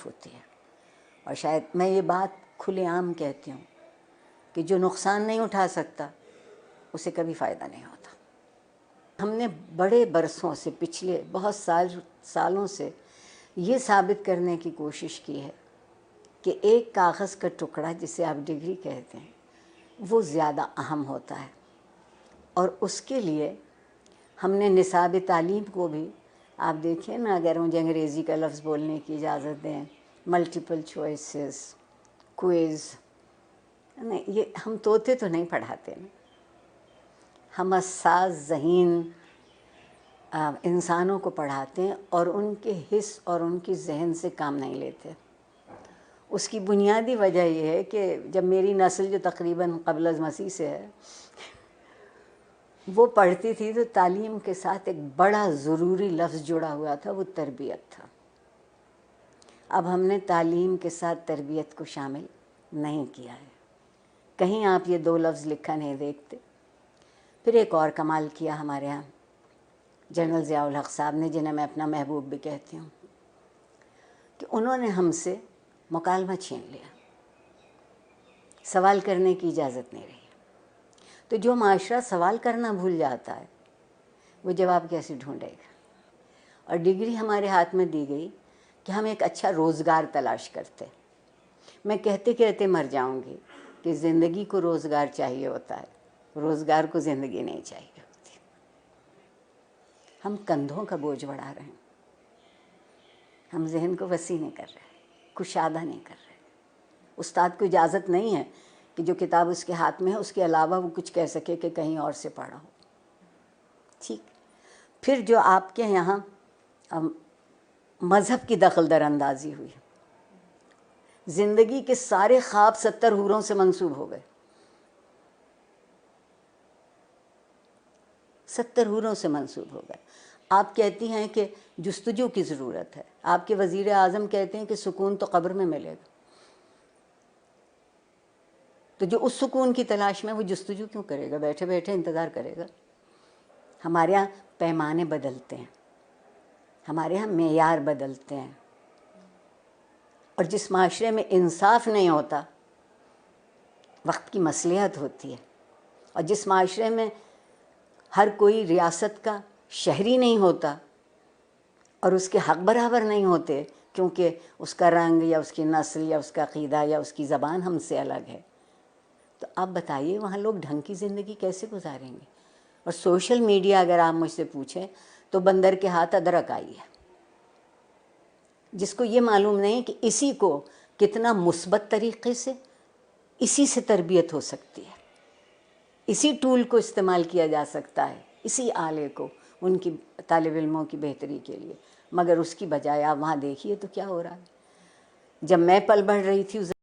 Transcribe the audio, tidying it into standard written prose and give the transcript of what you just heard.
تکلیف ہوتی ہے، اور شاید میں یہ بات کھلے عام کہتی ہوں کہ جو نقصان نہیں اٹھا سکتا اسے کبھی فائدہ نہیں ہوتا۔ ہم نے بڑے برسوں سے، پچھلے بہت سالوں سے یہ ثابت کرنے کی کوشش کی ہے کہ ایک کاغذ کا ٹکڑا جسے آپ ڈگری کہتے ہیں وہ زیادہ اہم ہوتا ہے، اور اس کے لیے ہم نے نصاب تعلیم کو بھی، آپ دیکھیں نا، اگر مجھے انگریزی کا لفظ بولنے کی اجازت دیں، ملٹیپل چوائسز، کوئز، نہیں، یہ ہم طوطے تو نہیں پڑھاتے نا، ہم حساس ذہین انسانوں کو پڑھاتے ہیں اور ان کے حس اور ان کی ذہن سے کام نہیں لیتے۔ اس کی بنیادی وجہ یہ ہے کہ جب میری نسل جو تقریباً قبل از مسیح سے ہے وہ پڑھتی تھی تو تعلیم کے ساتھ ایک بڑا ضروری لفظ جڑا ہوا تھا، وہ تربیت تھا۔ اب ہم نے تعلیم کے ساتھ تربیت کو شامل نہیں کیا ہے، کہیں آپ یہ دو لفظ لکھا نہیں دیکھتے۔ پھر ایک اور کمال کیا ہمارے ہاں جنرل ضیاء الحق صاحب نے، جنہیں میں اپنا محبوب بھی کہتی ہوں، کہ انہوں نے ہم سے مکالمہ چھین لیا، سوال کرنے کی اجازت نہیں رہی۔ تو جو معاشرہ سوال کرنا بھول جاتا ہے وہ جواب کیسے ڈھونڈے گا؟ اور ڈگری ہمارے ہاتھ میں دی گئی کہ ہم ایک اچھا روزگار تلاش کرتے۔ میں کہتے کہتے مر جاؤں گی کہ زندگی کو روزگار چاہیے ہوتا ہے، روزگار کو زندگی نہیں چاہیے ہوتی۔ ہم کندھوں کا بوجھ بڑھا رہے ہیں، ہم ذہن کو وسیع نہیں کر رہے، کشادہ نہیں کر رہے۔ استاد کو اجازت نہیں ہے کہ جو کتاب اس کے ہاتھ میں ہے اس کے علاوہ وہ کچھ کہہ سکے کہ کہیں اور سے پڑھا ہو۔ ٹھیک، پھر جو آپ کے یہاں مذہب کی دخل در اندازی ہوئی، زندگی کے سارے خواب 70 حوروں سے منسوب ہو گئے، 70 حوروں سے منسوب ہو گئے۔ آپ کہتی ہیں کہ جستجو کی ضرورت ہے، آپ کے وزیر اعظم کہتے ہیں کہ سکون تو قبر میں ملے گا، تو جو اس سکون کی تلاش میں وہ جستجو کیوں کرے گا؟ بیٹھے بیٹھے انتظار کرے گا۔ ہمارے ہاں پیمانے بدلتے ہیں، ہمارے ہاں معیار بدلتے ہیں، اور جس معاشرے میں انصاف نہیں ہوتا وقت کی مصلحت ہوتی ہے، اور جس معاشرے میں ہر کوئی ریاست کا شہری نہیں ہوتا اور اس کے حق برابر نہیں ہوتے کیونکہ اس کا رنگ یا اس کی نسل یا اس کا عقیدہ یا اس کی زبان ہم سے الگ ہے، تو آپ بتائیے وہاں لوگ ڈھنگ کی زندگی کیسے گزاریں گے؟ اور سوشل میڈیا اگر آپ مجھ سے پوچھیں تو بندر کے ہاتھ ادرک آئی ہے، جس کو یہ معلوم نہیں کہ اسی کو کتنا مثبت طریقے سے اسی سے تربیت ہو سکتی ہے، اسی ٹول کو استعمال کیا جا سکتا ہے، اسی آلے کو ان کی طالب علموں کی بہتری کے لیے، مگر اس کی بجائے آپ وہاں دیکھیے تو کیا ہو رہا ہے۔ جب میں پل بڑھ رہی تھی